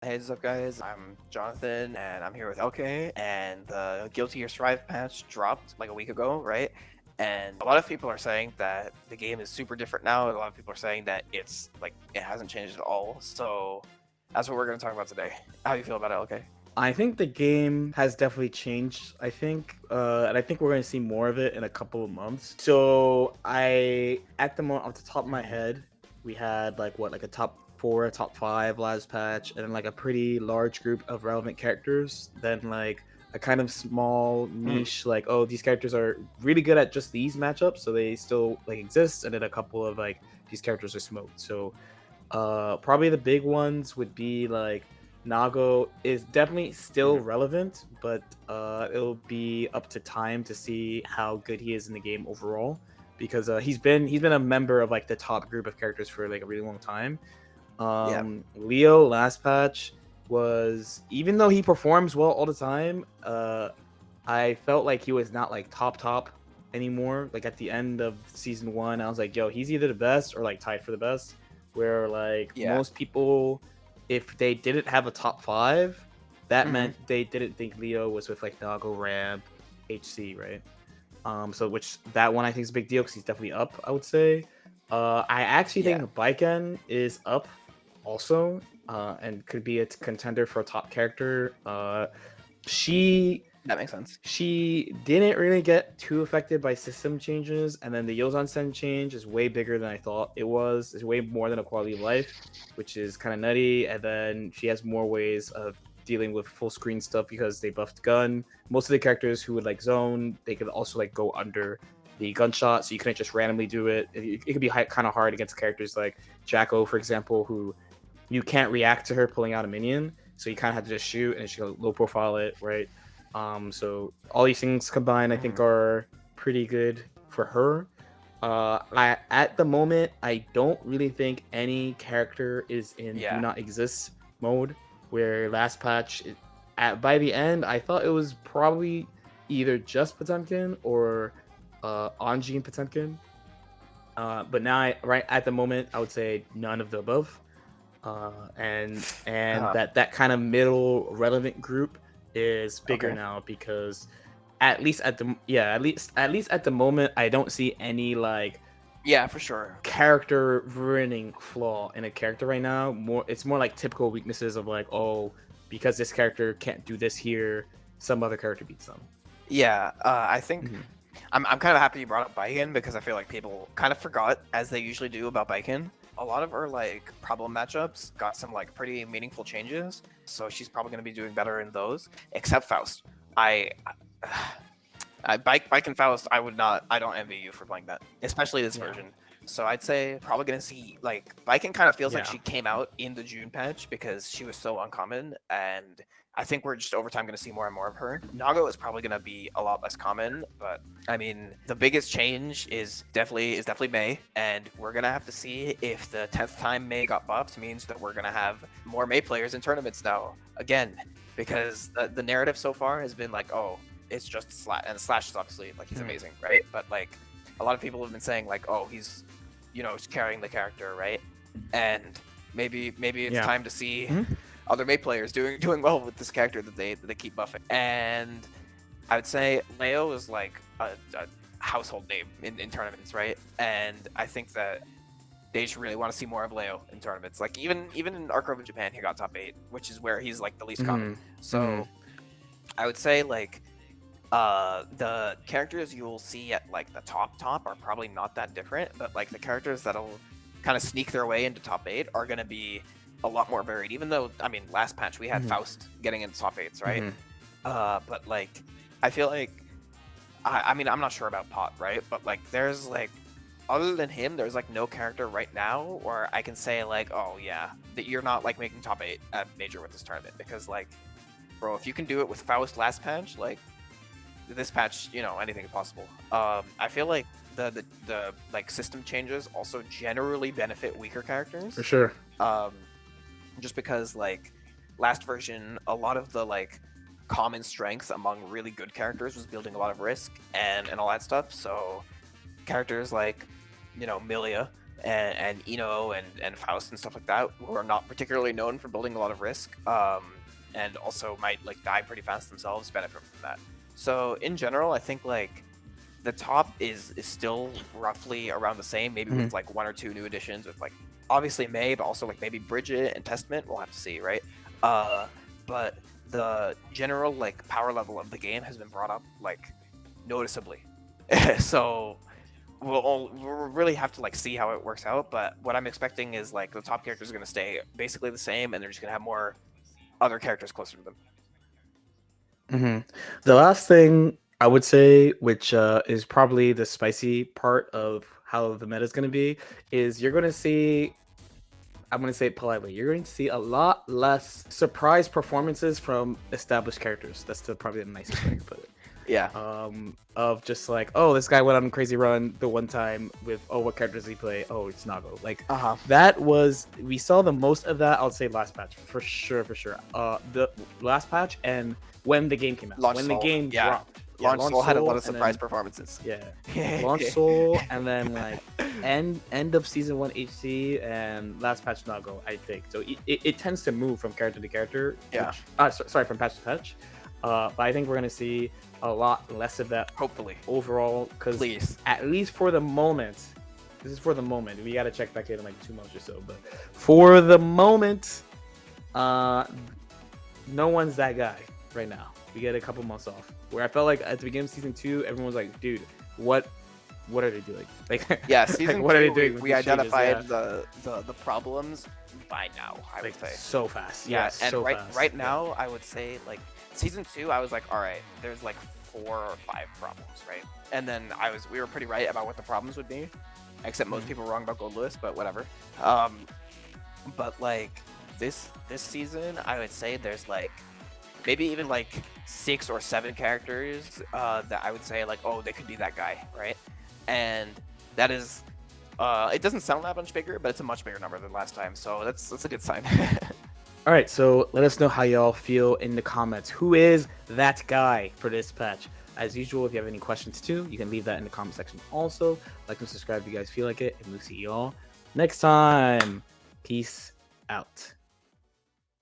Hey, what's up, guys? I'm Jonathan, and I'm here with LK. And the Guilty Gear Strive patch dropped like a week ago, right? And a lot of people are saying that the game is super different now. A lot of people are saying that it's like it hasn't changed at all. So that's what we're going to talk about today. How do you feel about it, LK? I think the game has definitely changed. And I think we're going to see more of it in a couple of months. So at the moment, off the top of my Mhm. head, we had like a top four, top five last patch, and then like a pretty large group of relevant characters. Then like a kind of small Mm. niche, like oh, these characters are really good at just these matchups, so they still like exist. And then a couple of like these characters are smoked. So probably the big ones would be like Nago is definitely still Mhm. relevant, but it'll be up to time to see how good he is in the game overall. Because he's been a member of like the top group of characters for like a really long time. Yeah. Leo last patch was, even though he performs well all the time, I felt like he was not like top anymore. Like at the end of season one, I was like, yo, he's either the best or like tied for the best. Where like Yeah. most people, if they didn't have a top five, that Hmm. meant they didn't think Leo was with like Nago, Ramp, HC, right? So which that one I think is a big deal because he's definitely up, I would say. I actually Yeah. think Baiken is up also, and could be a contender for a top character. She That makes sense. she didn't really get too affected by system changes, and then the Yozan Sen change is way bigger than I thought it was. It's way more than a quality of life, which is kind of nutty. And then she has more ways of dealing with full screen stuff because they buffed gun. Most of the characters who would like zone, they could also like go under the gunshot, so you couldn't just randomly do it. It could be kind of hard against characters like Jacko, for example, who you can't react to her pulling out a minion, so you kind of have to just shoot and she low profile it, right? So all these things combined, I think, Hmm. are pretty good for her. At the moment, I don't really think any character is in do Yeah. not exist mode. Where last patch, by the end, I thought it was probably either just Potemkin or Anji and Potemkin. But now, right at the moment, I would say none of the above. And Uh, that kind of middle relevant group is bigger okay. now because at least at the moment I don't see any like Yeah, for sure. character ruining flaw in a character right now. It's more like typical weaknesses of like, oh, because this character can't do this here, some other character beats them. Yeah, I think Hmm. I'm kind of happy you brought up Baiken because I feel like people kind of forgot, as they usually do, about Baiken. A lot of her like problem matchups got some like pretty meaningful changes, so she's probably going to be doing better in those. Except Faust, I, Baiken Faust, I would not, I don't envy you for playing that, especially this Yeah, version. So I'd say probably going to see like Baiken kind of feels like yeah, she came out in the June patch because she was so uncommon, and I think we're just over time going to see more and more of her. Nago is probably going to be a lot less common, but I mean, the biggest change is definitely May, and we're gonna have to see if the 10th time May got buffed means that we're gonna have more May players in tournaments now again, because the narrative so far has been like, oh, it's just Slash, and Slash is obviously like he's Mhm. amazing, right? But like a lot of people have been saying like, oh, he's carrying the character, right? And maybe it's yeah. time to see Mhm. other May players doing well with this character that they keep buffing. And I would say Leo is like a household name in tournaments, right? And I think that they just really want to see more of Leo in tournaments. Like even in Arc of Japan, he got top 8, which is where he's like the least common. Mhm. Mhm. So I would say like the characters you'll see at like the top are probably not that different, but like the characters that'll kind of sneak their way into top 8 are going to be a lot more varied. Even though, I mean, last patch we had Mhm. Faust getting into top 8s, right? Mhm. But like I feel like I mean, I'm not sure about Pot, right? But like there's like other than him, there's like no character right now where I can say like, oh yeah, that you're not like making top 8 at major with this tournament, because like, bro, if you can do it with Faust last patch, like this patch, anything is possible. I feel like the like system changes also generally benefit weaker For characters. sure. Um, just because like last version, a lot of the like common strength among really good characters was building a lot of risk and all that stuff. So characters like Milia and Eno and Faust and stuff like that, who are not particularly known for building a lot of risk, and also might like die pretty fast themselves, benefit from that. So in general, I think like the top is still roughly around the same, maybe Mhm. with like one or two new additions, with like obviously May, but also like maybe Bridget and Testament. We'll have to see, right? But the general like power level of the game has been brought up like noticeably. So we'll really have to like see how it works out. But what I'm expecting is like the top characters are going to stay basically the same, and they're just going to have more other characters closer to them. The last thing I would say, which is probably the spicy part of how the meta is going to be, is you're going to see. I'm going to say it politely. You're going to see a lot less surprise performances from established characters. That's probably the nicest way to put it. Yeah. Of just like, oh, this guy went on a crazy run the one time with, oh, what character does he play? Oh, it's Nago. Like, Uh-huh. we saw the most of that, I'll say last patch, for sure. The last patch and when the game came out. Launch when Soul. the game Yeah. dropped. Launch Soul had a lot of and surprise then- performances. Yeah. Launch Soul, and then like end of season 1 HC and last patch Nago, I think. So it tends to move from character to character. Yeah. Sorry, from patch to patch. But I think we're gonna see a lot less of that Hopefully. overall, because Please. at least for the moment, this is for the moment. We gotta check back in like 2 months or so, but for the moment, no one's that guy right now. We get a couple months off. Where I felt like at the beginning of season 2, everyone was like, "Dude, what are they doing?" Like, Yeah, like, season what are they two, doing? with we these identified changes? the problems by now, I would Yeah. say. So fast. Yeah, and so right fast. right Yeah. now, I would say like season 2, I was like, all right, there's like 4 or 5 problems, right? And then we were pretty right about what the problems would be, except most Mhm. people were wrong about Gold Lewis, but whatever. But like this season, I would say there's like maybe even like 6 or 7 characters that I would say like, oh, they could be that guy, right? And that is, it doesn't sound that much bigger, but it's a much bigger number than last time, so that's a good sign. All right, so let us know how y'all feel in the comments. Who is that guy for this patch? As usual, if you have any questions too, you can leave that in the comment section also. Like and subscribe if you guys feel like it, and we'll see y'all next time. Peace out.